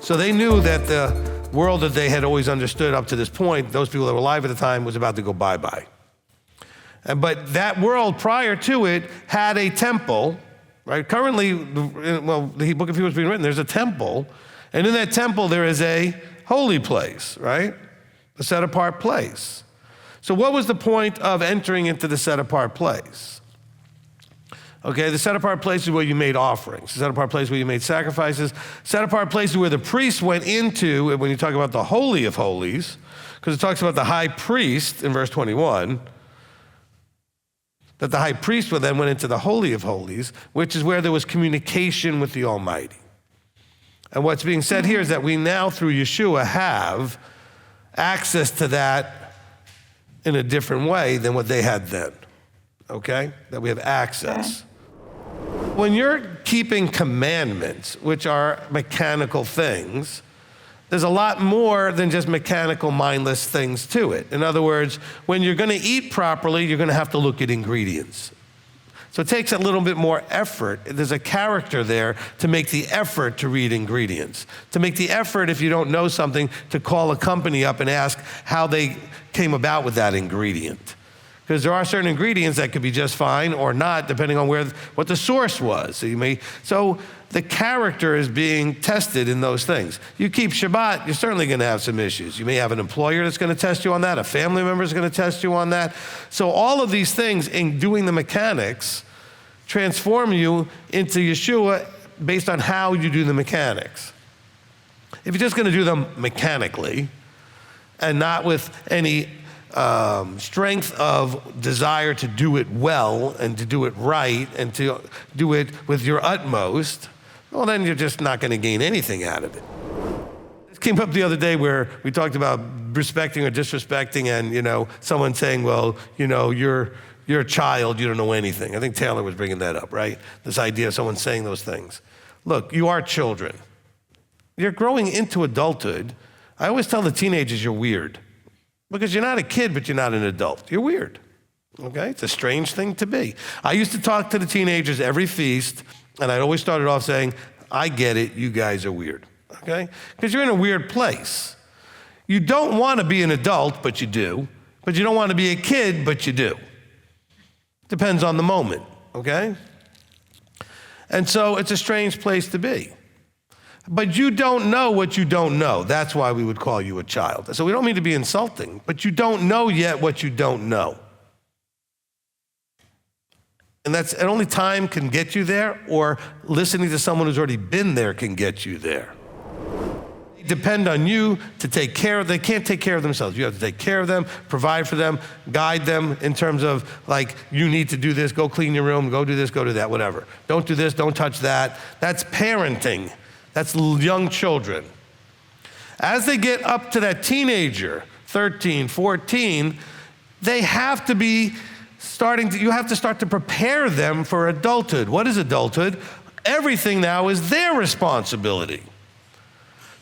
So they knew that the world that they had always understood up to this point, those people that were alive at the time, was about to go bye-bye. But that world prior to it had a temple, right? Currently, well, the book of Hebrews being written, there's a temple, and in that temple there is a holy place, right? A set-apart place. So what was the point of entering into the set-apart place? Okay, the set-apart place is where you made offerings. The set-apart place where you made sacrifices. Set-apart place is where the priest went into, when you talk about the Holy of Holies, because it talks about the high priest in verse 21, that the high priest then went into the Holy of Holies, which is where there was communication with the Almighty. And what's being said here is that we now, through Yeshua, have access to that in a different way than what they had then, okay? That we have access. When you're keeping commandments, which are mechanical things, there's a lot more than just mechanical, mindless things to it. In other words, when you're gonna eat properly, you're gonna have to look at ingredients. So it takes a little bit more effort. There's a character there to make the effort to read ingredients. To make the effort, if you don't know something, to call a company up and ask how they came about with that ingredient. Because there are certain ingredients that could be just fine or not, depending on what the source was. So the character is being tested in those things. You keep Shabbat, you're certainly gonna have some issues. You may have an employer that's gonna test you on that, a family member is gonna test you on that. So all of these things in doing the mechanics transform you into Yeshua based on how you do the mechanics. If you're just gonna do them mechanically and not with any strength of desire to do it well and to do it right and to do it with your utmost, well, then you're just not going to gain anything out of it. This came up the other day where we talked about respecting or disrespecting and, someone saying, well, you're a child, you don't know anything. I think Taylor was bringing that up, right? This idea of someone saying those things. Look, you are children. You're growing into adulthood. I always tell the teenagers you're weird. Because you're not a kid, but you're not an adult. You're weird, okay? It's a strange thing to be. I used to talk to the teenagers every feast, and I'd always start it off saying, I get it, you guys are weird, okay? Because you're in a weird place. You don't want to be an adult, but you do. But you don't want to be a kid, but you do. Depends on the moment, okay? And so it's a strange place to be. But you don't know what you don't know. That's why we would call you a child. So we don't mean to be insulting, but you don't know yet what you don't know. And only time can get you there, or listening to someone who's already been there can get you there. They depend on you to take care of them. They can't take care of themselves. You have to take care of them, provide for them, guide them in terms of you need to do this, go clean your room, go do this, go do that, whatever. Don't do this, don't touch that. That's parenting. That's young children. As they get up to that teenager, 13, 14, they have to be you have to start to prepare them for adulthood. What is adulthood? Everything now is their responsibility.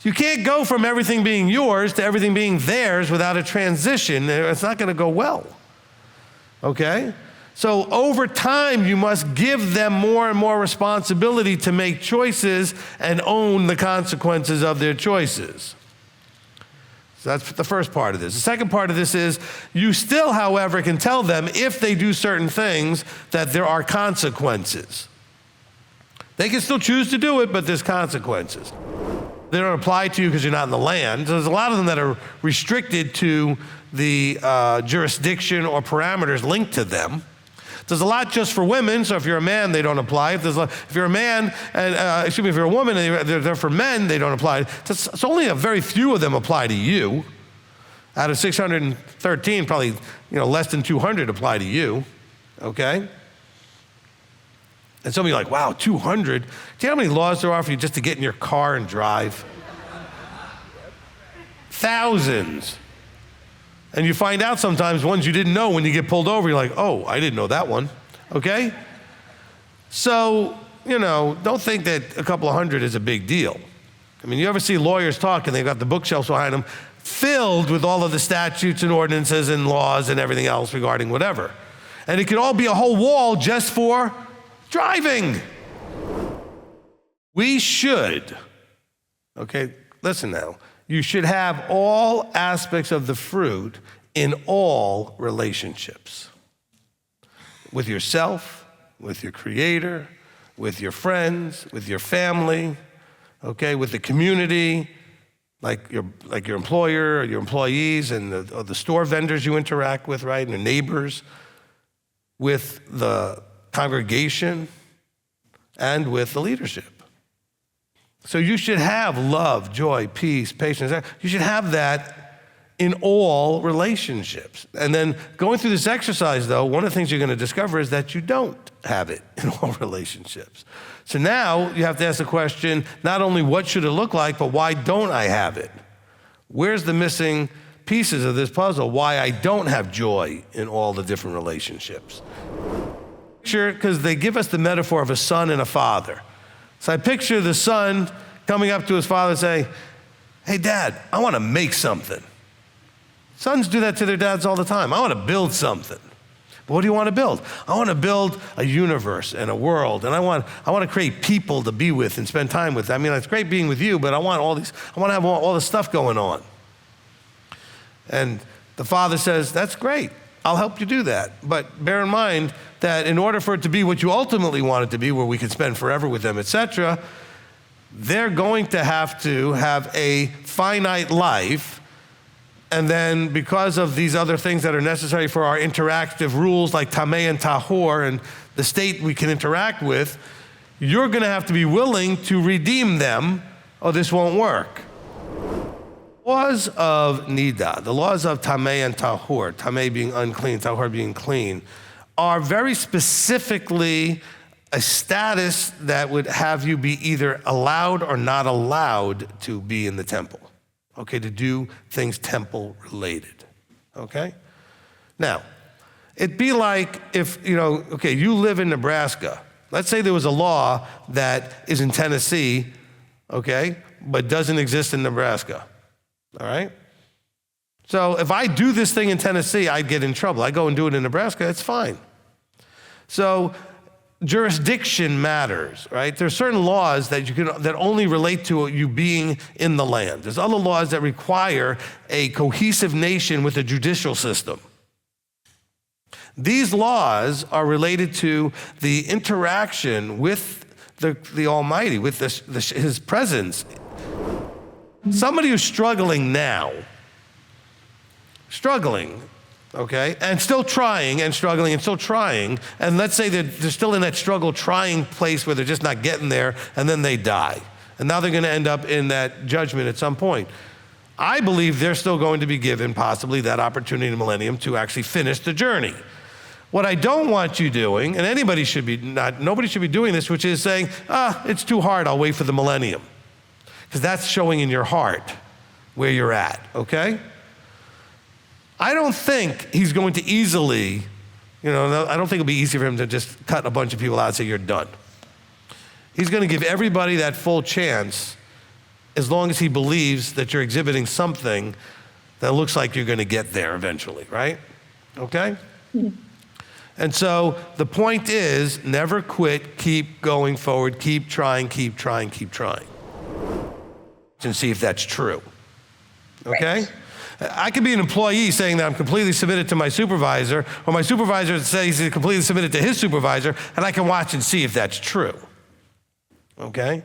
You can't go from everything being yours to everything being theirs without a transition. It's not gonna go well, okay? So over time, you must give them more and more responsibility to make choices and own the consequences of their choices. So that's the first part of this. The second part of this is you still, however, can tell them if they do certain things that there are consequences. They can still choose to do it, but there's consequences. They don't apply to you because you're not in the land. So there's a lot of them that are restricted to the jurisdiction or parameters linked to them. There's a lot just for women, so if you're a man, they don't apply. If you're a man, if you're a woman and they're for men, they don't apply. So only a very few of them apply to you. Out of 613, probably less than 200 apply to you, okay? And some of you are like, wow, 200? Do you know how many laws there are for you just to get in your car and drive? Thousands. And you find out sometimes ones you didn't know when you get pulled over. You're like, oh, I didn't know that one, okay? So, don't think that a couple of hundred is a big deal. I mean, you ever see lawyers talk and they've got the bookshelves behind them filled with all of the statutes and ordinances and laws and everything else regarding whatever. And it could all be a whole wall just for driving. We should, okay, listen now, you should have all aspects of the fruit in all relationships. With yourself, with your Creator, with your friends, with your family, okay, with the community, like your employer or your employees and the store vendors you interact with, right, and your neighbors, with the congregation, and with the leadership. So you should have love, joy, peace, patience. You should have that in all relationships. And then going through this exercise, though, one of the things you're going to discover is that you don't have it in all relationships. So now you have to ask the question, not only what should it look like, but why don't I have it? Where's the missing pieces of this puzzle? Why I don't have joy in all the different relationships? Sure, because they give us the metaphor of a son and a father. So I picture the son coming up to his father and saying, hey, Dad, I want to make something. Sons do that to their dads all the time. I want to build something. But what do you want to build? I want to build a universe and a world, and I want to create people to be with and spend time with. I mean, it's great being with you, but I want to have all this stuff going on. And the father says, that's great. I'll help you do that. But bear in mind that in order for it to be what you ultimately want it to be, where we can spend forever with them, etc., they're going to have a finite life. And then because of these other things that are necessary for our interactive rules like tameh and tahor and the state we can interact with, you're going to have to be willing to redeem them or this won't work. Laws of nida, the laws of tameh and tahor, tameh being unclean, tahor being clean, are very specifically a status that would have you be either allowed or not allowed to be in the temple. Okay, to do things temple related, okay? Now, it'd be like if, you live in Nebraska. Let's say there was a law that is in Tennessee, okay, but doesn't exist in Nebraska, all right? So if I do this thing in Tennessee, I'd get in trouble. I go and do it in Nebraska, it's fine. So jurisdiction matters, right? There are certain laws that only relate to you being in the land. There's other laws that require a cohesive nation with a judicial system. These laws are related to the interaction with the Almighty, with His presence. Somebody who's struggling, okay, and still trying and struggling and still trying, and let's say that they're still in that struggle trying place where they're just not getting there, and then they die. And now they're going to end up in that judgment at some point. I believe they're still going to be given possibly that opportunity in the millennium to actually finish the journey. What I don't want you doing, and nobody should be doing this, which is saying, it's too hard, I'll wait for the millennium. Because that's showing in your heart where you're at, okay? I don't think he's going to easily, I don't think it'll be easy for him to just cut a bunch of people out and say, you're done. He's going to give everybody that full chance as long as he believes that you're exhibiting something that looks like you're going to get there eventually, right? Okay? Yeah. And so the point is, never quit, keep going forward, keep trying, keep trying, keep trying. And see if that's true, okay? Right. I could be an employee saying that I'm completely submitted to my supervisor, or my supervisor says he's completely submitted to his supervisor, and I can watch and see if that's true, okay?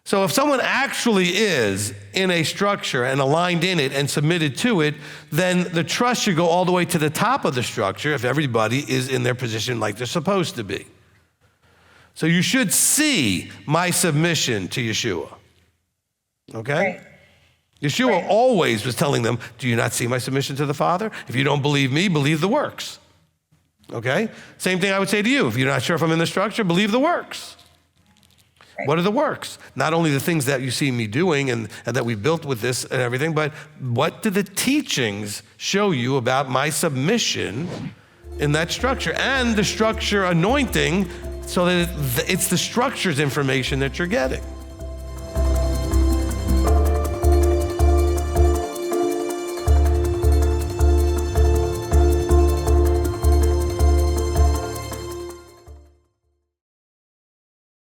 So if someone actually is in a structure and aligned in it and submitted to it, then the trust should go all the way to the top of the structure if everybody is in their position like they're supposed to be. So you should see my submission to Yeshua, okay? Right. Yeshua always was telling them, do you not see my submission to the Father? If you don't believe me, believe the works. Okay? Same thing I would say to you. If you're not sure if I'm in the structure, believe the works. Right. What are the works? Not only the things that you see me doing and that we built with this and everything, but what do the teachings show you about my submission in that structure? And the structure anointing, so that it's the structure's information that you're getting.